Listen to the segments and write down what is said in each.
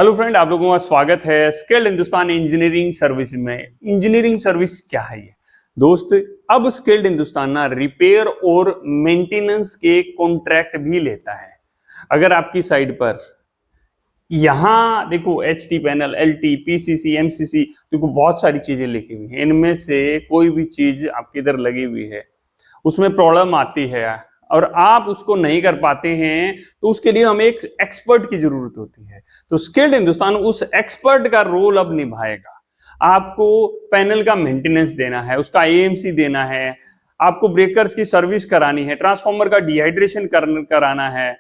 Hello friend, आप लोगों का स्वागत है स्किल्ड हिंदुस्तान इंजीनियरिंग सर्विस में। इंजीनियरिंग सर्विस क्या है ये दोस्त? अब स्किल्ड हिंदुस्तान ना रिपेयर और मेंटेनेंस के कॉन्ट्रैक्ट भी लेता है। अगर आपकी साइड पर यहां देखो HT panel, LT, PCC, MCC, देखो बहुत सारी चीजें लिखी हुई है। इनमें से कोई भी चीज आपके इधर लगी हुई है, उसमें प्रॉब्लम आती है और आप उसको नहीं कर पाते हैं, तो उसके लिए हमें एक एक्सपर्ट की जरूरत होती है। तो स्किल्ड हिंदुस्तान उस एक्सपर्ट का रोल अब निभाएगा। आपको पैनल का मेंटेनेंस देना है, उसका एएमसी देना है, आपको ब्रेकर्स की सर्विस करानी है, ट्रांसफार्मर का डिहाइड्रेशन कराना है,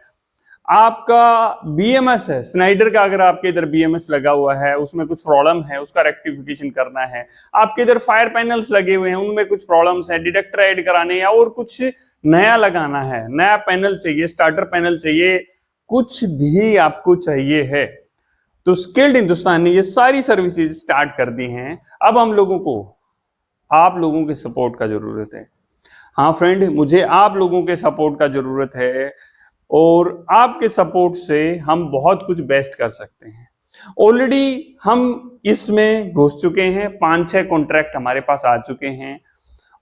आपका बीएमएस है स्नाइडर का, अगर आपके इधर बीएमएस लगा हुआ है उसमें कुछ प्रॉब्लम है, उसका रेक्टिफिकेशन करना है। आपके इधर फायर पैनल्स लगे हुए हैं, उनमें कुछ प्रॉब्लम्स है, डिटेक्टर ऐड कराने या और कुछ नया लगाना है, नया पैनल चाहिए, स्टार्टर पैनल चाहिए, कुछ भी आपको चाहिए है, तो स्किल्ड हिंदुस्तान ने ये सारी सर्विसेज स्टार्ट कर दी हैं। अब हम लोगों को आप लोगों के सपोर्ट का जरूरत है। हाँ फ्रेंड, मुझे आप लोगों के सपोर्ट का जरूरत है और आपके सपोर्ट से हम बहुत कुछ बेस्ट कर सकते हैं। ऑलरेडी हम इसमें घुस चुके हैं, 5-6 कॉन्ट्रैक्ट हमारे पास आ चुके हैं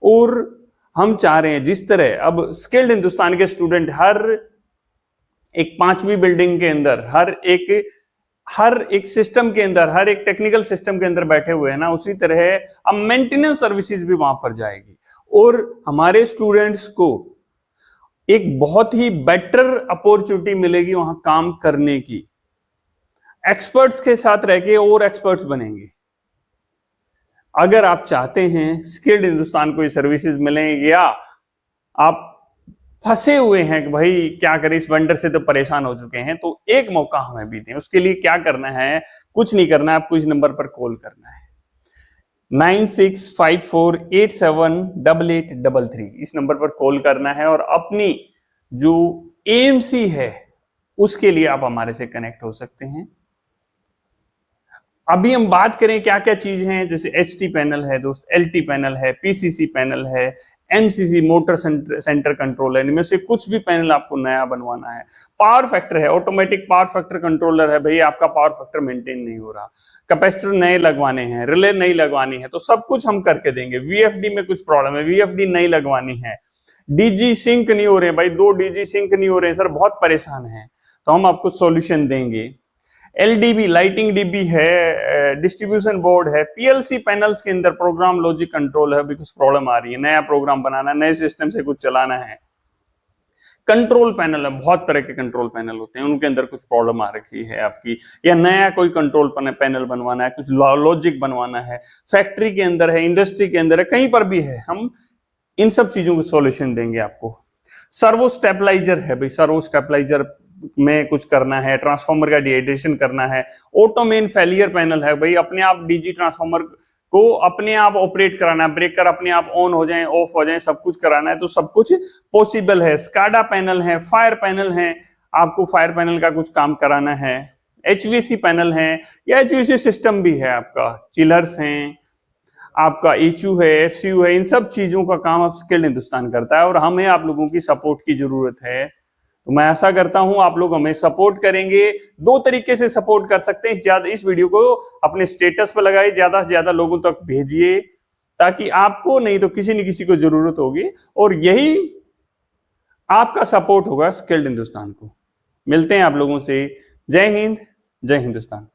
और हम चाह रहे हैं जिस तरह अब स्किल्ड हिंदुस्तान के स्टूडेंट हर एक 5वीं बिल्डिंग के अंदर, हर एक सिस्टम के अंदर, हर एक टेक्निकल सिस्टम के अंदर बैठे हुए हैं ना, उसी तरह अब मेंटेनेंस सर्विसेज भी वहां पर जाएगी और हमारे स्टूडेंट्स को एक बहुत ही बेटर अपॉर्चुनिटी मिलेगी वहां काम करने की। एक्सपर्ट्स के साथ रह के और एक्सपर्ट्स बनेंगे। अगर आप चाहते हैं स्किल्ड हिंदुस्तान को ये सर्विसेज मिलें, या आप फंसे हुए हैं कि भाई क्या करें, इस वेंडर से तो परेशान हो चुके हैं, तो एक मौका हमें भी दें। उसके लिए क्या करना है? कुछ नहीं करना है, आपको इस नंबर पर कॉल करना है 9654878833। इस नंबर पर कॉल करना है और अपनी जो एएमसी है उसके लिए आप हमारे से कनेक्ट हो सकते हैं। अभी हम बात करें क्या क्या चीज हैं, जैसे एचटी पैनल है दोस्त, एलटी पैनल है, पीसीसी पैनल है, एमसीसी मोटर सेंटर कंट्रोल है। इनमें से कुछ भी पैनल आपको नया बनवाना है। पावर फैक्टर है, ऑटोमेटिक पावर फैक्टर कंट्रोलर है, भाई आपका पावर फैक्टर मेंटेन नहीं हो रहा, कैपेसिटर नए लगवाने हैं, रिले नई लगवानी है, तो सब कुछ हम करके देंगे। वीएफडी में कुछ प्रॉब्लम है, वीएफडी नई लगवानी है, डीजी सिंक नहीं हो रहे भाई, 2 डीजी सिंक नहीं हो रहे सर, बहुत परेशान है, तो हम आपको सॉल्यूशन देंगे। एलडीबी लाइटिंग डीबी है, डिस्ट्रीब्यूशन बोर्ड है, पीएलसी पैनल्स के अंदर प्रोग्राम लॉजिक कंट्रोल है, कुछ प्रॉब्लम आ रही है, नया प्रोग्राम बनाना है, नए सिस्टम से कुछ चलाना है। कंट्रोल पैनल है, बहुत तरह के कंट्रोल पैनल होते हैं, उनके अंदर कुछ प्रॉब्लम आ रखी है आपकी, या नया कोई कंट्रोल पैनल बनवाना है, कुछ लॉजिक बनवाना है, फैक्ट्री के अंदर है, इंडस्ट्री के अंदर है, कहीं पर भी है, हम इन सब चीजों को सॉल्यूशन देंगे आपको। सर्वो स्टेबलाइजर है भाई, सर्वो स्टेबलाइजर में कुछ करना है, ट्रांसफार्मर का डिहाइड्रेशन करना है, ऑटो मेन फेलियर पैनल है भाई, अपने आप डीजी ट्रांसफार्मर को अपने आप ऑपरेट कराना है, ब्रेकर अपने आप ऑन हो जाए, ऑफ हो जाए, सब कुछ कराना है, तो सब कुछ पॉसिबल है। स्काडा पैनल है, फायर पैनल है, आपको फायर पैनल का कुछ काम कराना है, एचवीसी पैनल है, या एचवीसी सिस्टम भी है, आपका चिलर्स हैं, आपका एचयू है, एफसीयू है, इन सब चीजों का काम अब स्किल्ड हिंदुस्तान करता है और हमें आप लोगों की सपोर्ट की जरूरत है। तो मैं ऐसा करता हूं आप लोग हमें सपोर्ट करेंगे। 2 तरीके से सपोर्ट कर सकते हैं। इस वीडियो को अपने स्टेटस पर लगाइए, ज्यादा से ज्यादा लोगों तक भेजिए, ताकि आपको नहीं तो किसी न किसी को जरूरत होगी और यही आपका सपोर्ट होगा स्किल्ड हिंदुस्तान को। मिलते हैं आप लोगों से। जय हिंद, जय हिंदुस्तान।